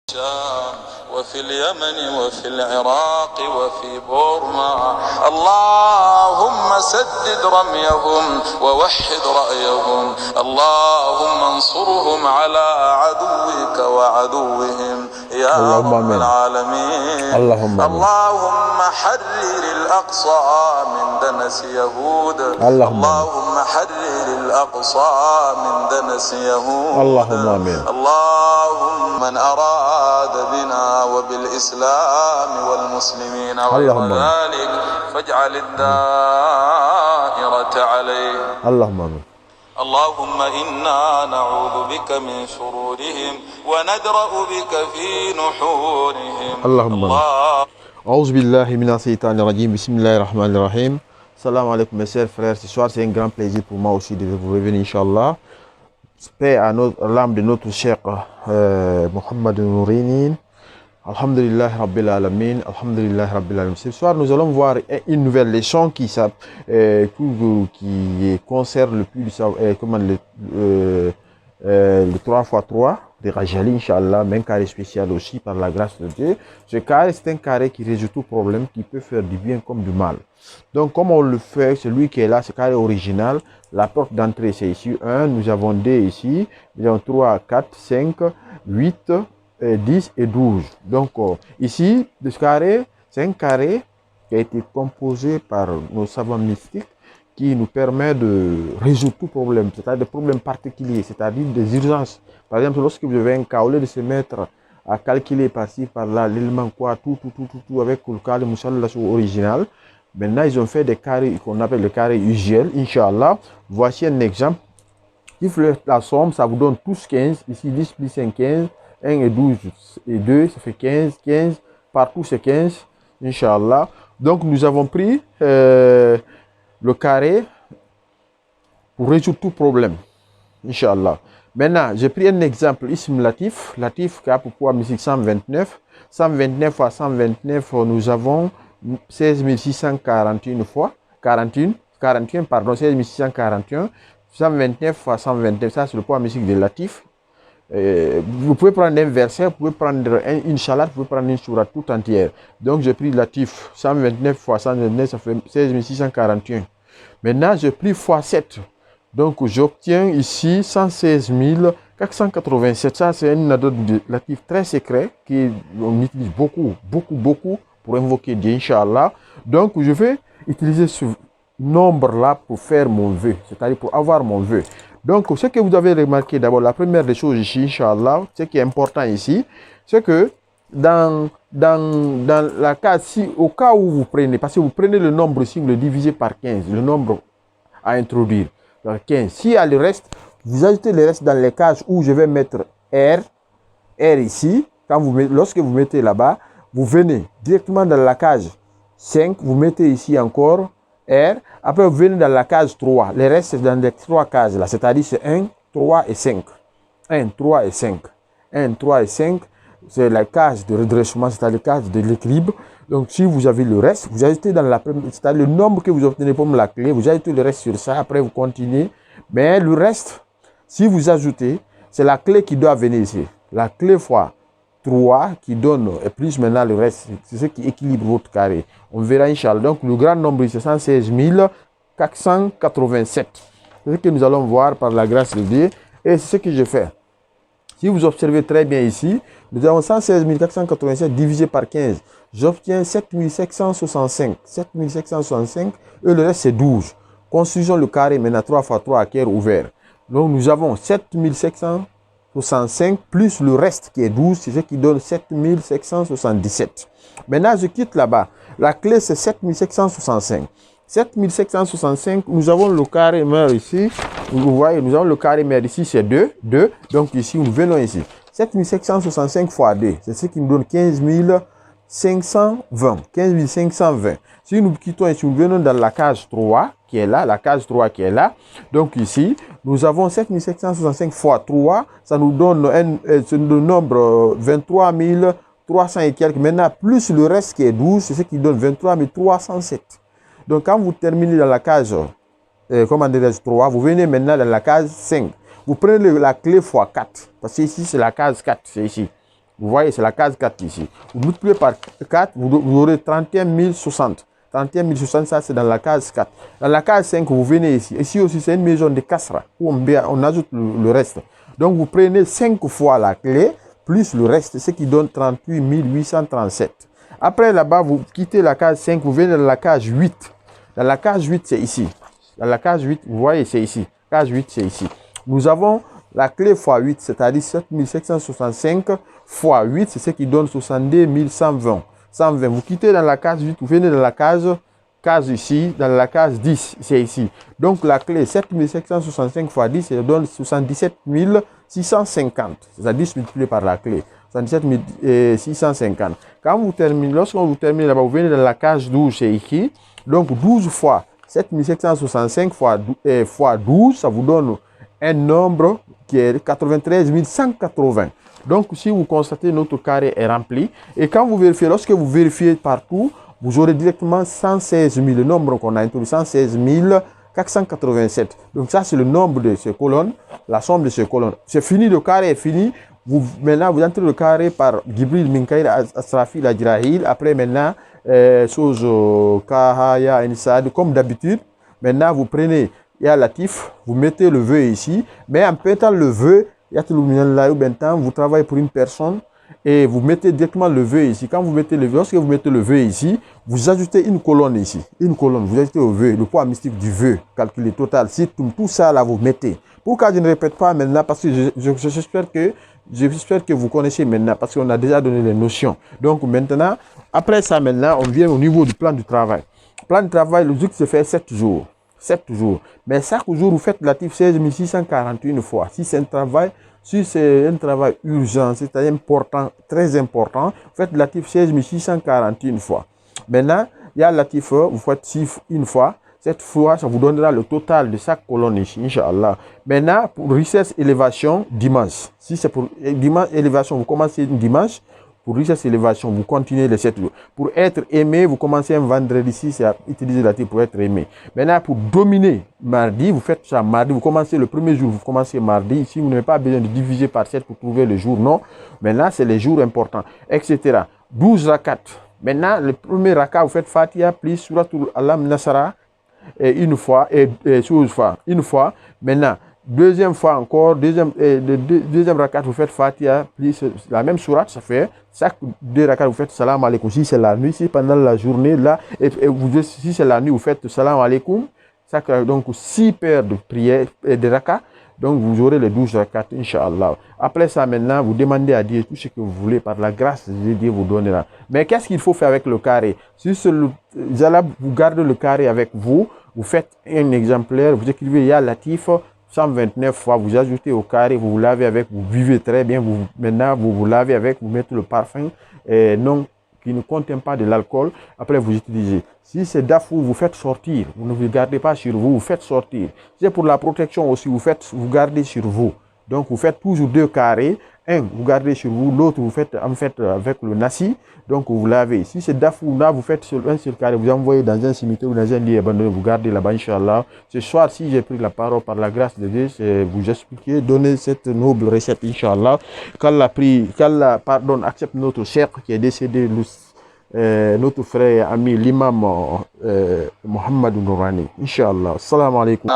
الشام وفي اليمن وفي العراق وفي بورما اللهم سدد رميهم ووحد رأيهم اللهم انصرهم على عدوك وعدوهم يا رب العالمين اللهم حرر الأقصى من دنس يهود اللهم حرر الأقصى من دنس يهود اللهم آمين اللهم من أراد بنا وبالإسلام والمسلمين غير ذلك فاجعل الدائرة عليه اللهم آمين اللهم إنا نعوذ بك من شرورهم وندرأ بك في نحورهم اللهم أعوذ بالله من الشيطان الرجيم بسم الله الرحمن الرحيم. Salam alaikum mes chers frères, ce soir c'est un grand plaisir pour moi aussi de vous revenir Inch'Allah. Paix à l'âme de notre cheikh Mohammed Noureddine. Alhamdulillah Rabbil Alamin, Alhamdulillah Rabbil Alamin. Ce soir nous allons voir une nouvelle leçon qui concerne le plus le 3x3 de Rajali, Inch'Allah, mais un carré spécial aussi par la grâce de Dieu. Ce carré, c'est un carré qui résout tout problème, qui peut faire du bien comme du mal. Donc, comme on le fait, celui qui est là, ce carré original, la porte d'entrée, c'est ici 1, nous avons 2 ici, nous avons 3, 4, 5, 8, 10 et 12. Donc, ici, ce carré, c'est un carré qui a été composé par nos savants mystiques, qui nous permet de résoudre tout problème, c'est-à-dire des problèmes particuliers, c'est-à-dire des urgences. Par exemple, lorsque vous avez un cas, au lieu de se mettre à calculer par-ci, par-là, l'élément quoi, tout, avec le carré original, maintenant ils ont fait des carrés qu'on appelle le carré usuel, Inch'Allah. Voici un exemple. Si vous faites la somme, ça vous donne tous 15. Ici, 10 plus 5, 15. 1 et 12 et 2, ça fait 15. 15, partout c'est 15, Inch'Allah. Donc nous avons pris le carré pour résoudre tout problème, Inch'Allah. Maintenant, j'ai pris un exemple, Ism Latif, Latif qui a pour poids musique 129. 129 fois 129, nous avons 16 641 fois, 41, pardon, 16 641. 129 fois 129, ça c'est le poids musique de Latif. Vous pouvez prendre un verset, vous pouvez prendre une chalat, vous pouvez prendre une sourate tout entière. Donc j'ai pris Latif, 129 fois 129, ça fait 16 641. Maintenant j'ai pris fois 7. Donc j'obtiens ici 116 487. Ça c'est une adresse de Latif très secret qu'on utilise beaucoup pour invoquer Dieu, Inch'Allah. Donc je vais utiliser ce nombre-là pour faire mon vœu, c'est-à-dire pour avoir mon vœu. Donc, ce que vous avez remarqué d'abord, la première des choses ici, Inch'Allah, ce qui est important ici, c'est que dans la case, si au cas où vous prenez, parce que vous prenez le nombre ici, vous le divisez par 15, le nombre à introduire, donc 15. S'il y a le reste, vous ajoutez le reste dans les cases où je vais mettre R ici. Lorsque vous mettez là-bas, vous venez directement dans la case 5, vous mettez ici encore R. Après, vous venez dans la case 3. Le reste, c'est dans les 3 cases là. C'est-à-dire, c'est 1, 3 et 5. 1, 3 et 5. 1, 3 et 5. C'est la case de redressement, c'est-à-dire la case de l'équilibre. Donc, si vous avez le reste, vous ajoutez dans la première, c'est-à-dire le nombre que vous obtenez comme la clé, vous ajoutez le reste sur ça. Après, vous continuez. Mais le reste, si vous ajoutez, c'est la clé qui doit venir ici. La clé fois 3 qui donne, et plus maintenant le reste, c'est ce qui équilibre votre carré. On verra Inch'Allah. Donc le grand nombre, c'est 116 487. C'est ce que nous allons voir par la grâce de Dieu. Et c'est ce que je fais. Si vous observez très bien ici, nous avons 116 487 divisé par 15. J'obtiens 7765. 7765 et le reste c'est 12. Construisons le carré maintenant 3 x 3 à cœur ouvert. Donc nous avons 7765 plus le reste qui est 12, c'est ce qui donne 7777. Maintenant, je quitte là-bas. La clé, c'est 7765. 7765, nous avons le carré mère ici. Vous voyez, nous avons le carré mère ici, c'est 2. Donc ici, nous venons ici. 7765 fois 2, c'est ce qui nous donne 15 520. 15 520. Si nous quittons ici, nous venons dans la case 3 qui est là, la case 3 qui est là. Donc ici, nous avons 7765 fois 3, ça nous donne le nombre 23 300 et quelques. Maintenant, plus le reste qui est 12, c'est ce qui donne 23 307. Donc quand vous terminez dans la case 3, vous venez maintenant dans la case 5. Vous prenez la clé fois 4, parce que ici c'est la case 4, c'est ici. Vous voyez, c'est la case 4 ici. Vous multipliez par 4, vous aurez 31 060. 31 060, ça c'est dans la case 4. Dans la case 5, vous venez ici. Ici aussi, c'est une maison de Kasra où on ajoute le reste. Donc, vous prenez 5 fois la clé plus le reste, ce qui donne 38 837. Après, là-bas, vous quittez la case 5, vous venez dans la case 8. Dans la case 8, c'est ici. Dans la case 8, vous voyez, c'est ici. Case 8, c'est ici. Nous avons la clé x 8, c'est-à-dire 7765 fois 8, c'est ce qui donne 62 120. 120. Vous quittez dans la case 8, vous venez dans la case ici, dans la case 10, c'est ici. Donc la clé 7765 fois 10, ça donne 77 650. C'est-à-dire multiplié par la clé. 77 650. Quand vous terminez, lorsqu'on vous termine là-bas, vous venez dans la case 12, c'est ici. Donc 12 fois 7765 fois 12, ça vous donne un nombre qui est 93 180. Donc, si vous constatez notre carré est rempli, et quand vous vérifiez, lorsque vous vérifiez partout, vous aurez directement 116 000, le nombre qu'on a introduit, 116 487. Donc, ça, c'est le nombre de ces colonnes, la somme de ces colonnes. C'est fini, le carré est fini. Maintenant, vous entrez le carré par Gibril, Minkaïr, Asrafil, Ajrahil. Après, maintenant, chose Kahaya, Insad, comme d'habitude. Maintenant, vous prenez Ya Latif, vous mettez le vœu ici, mais en mettant le vœu, vous travaillez pour une personne et vous mettez directement le vœu ici. Quand vous mettez le vœu, lorsque vous mettez le vœu ici, vous ajoutez une colonne ici. Une colonne, vous ajoutez au vœu, le poids mystique du vœu, calculé total. Si tout ça là, vous mettez. Pourquoi je ne répète pas maintenant? Parce que j'espère que vous connaissez maintenant, parce qu'on a déjà donné les notions. Donc maintenant, après ça maintenant, on vient au niveau du plan du travail. Plan de travail, le jour se fait 7 jours. 7 jours. Mais chaque jour, vous faites l'actif 16 641 fois. Si c'est un travail urgent, c'est-à-dire important, très important, vous faites l'actif 16 641 fois. Maintenant, il y a l'actif, vous faites 6 une fois. Cette fois, ça vous donnera le total de chaque colonne ici, Inch'Allah. Maintenant, pour richesse élévation, dimanche. Si c'est pour dimanche élévation, vous commencez dimanche. Pour richesse élévation, vous continuez les 7 jours. Pour être aimé, vous commencez un vendredi, si c'est à utiliser l'actif pour être aimé. Maintenant, pour dominer mardi, vous faites ça mardi. Vous commencez le premier jour, vous commencez mardi. Si vous n'avez pas besoin de diviser par 7 pour trouver le jour, non. Maintenant, c'est les jours importants, etc. 12 rakats. Maintenant, le premier rakat, vous faites Fatiha plus Suratul Alam Nasara une fois, une fois. Maintenant, deuxième fois encore, deuxième rakat, vous faites Fatiha, plus la même sourate, ça fait, chaque deux rakats, vous faites salam alaikum. Si c'est la nuit, si pendant la journée, là, si c'est la nuit, vous faites salam alaikum. Donc, 6 paires de prières et de rakats. Donc, vous aurez les 12 rakats, Inch'Allah. Après ça, maintenant, vous demandez à Dieu tout ce que vous voulez par la grâce de Dieu vous donnera. Mais qu'est-ce qu'il faut faire avec le carré? Si vous gardez le carré avec vous, vous faites un exemplaire, vous écrivez Ya Latif 129 fois, vous ajoutez au carré, vous lavez avec, vous buvez très bien, maintenant vous lavez avec, vous mettez le parfum non, qui ne contient pas de l'alcool, après vous utilisez. Si c'est d'afou, vous faites sortir, vous ne vous gardez pas sur vous, vous faites sortir. Si c'est pour la protection aussi, vous gardez sur vous. Donc vous faites toujours 2 carrés, un vous gardez sur vous, l'autre vous faites en fait avec le nasi, donc vous lavez. Si c'est d'afou, là vous faites sur un seul carré, vous envoyez dans un cimetière ou dans un lieu abandonné, vous gardez là-bas, Inch'Allah. Ce soir, si j'ai pris la parole par la grâce de Dieu, c'est vous expliquer, donner cette noble recette, Inch'Allah. Qu'Allah accepte notre cher qui est décédé, notre frère et ami, l'imam Mohamed Nourani, Inch'Allah. Salam alaikum.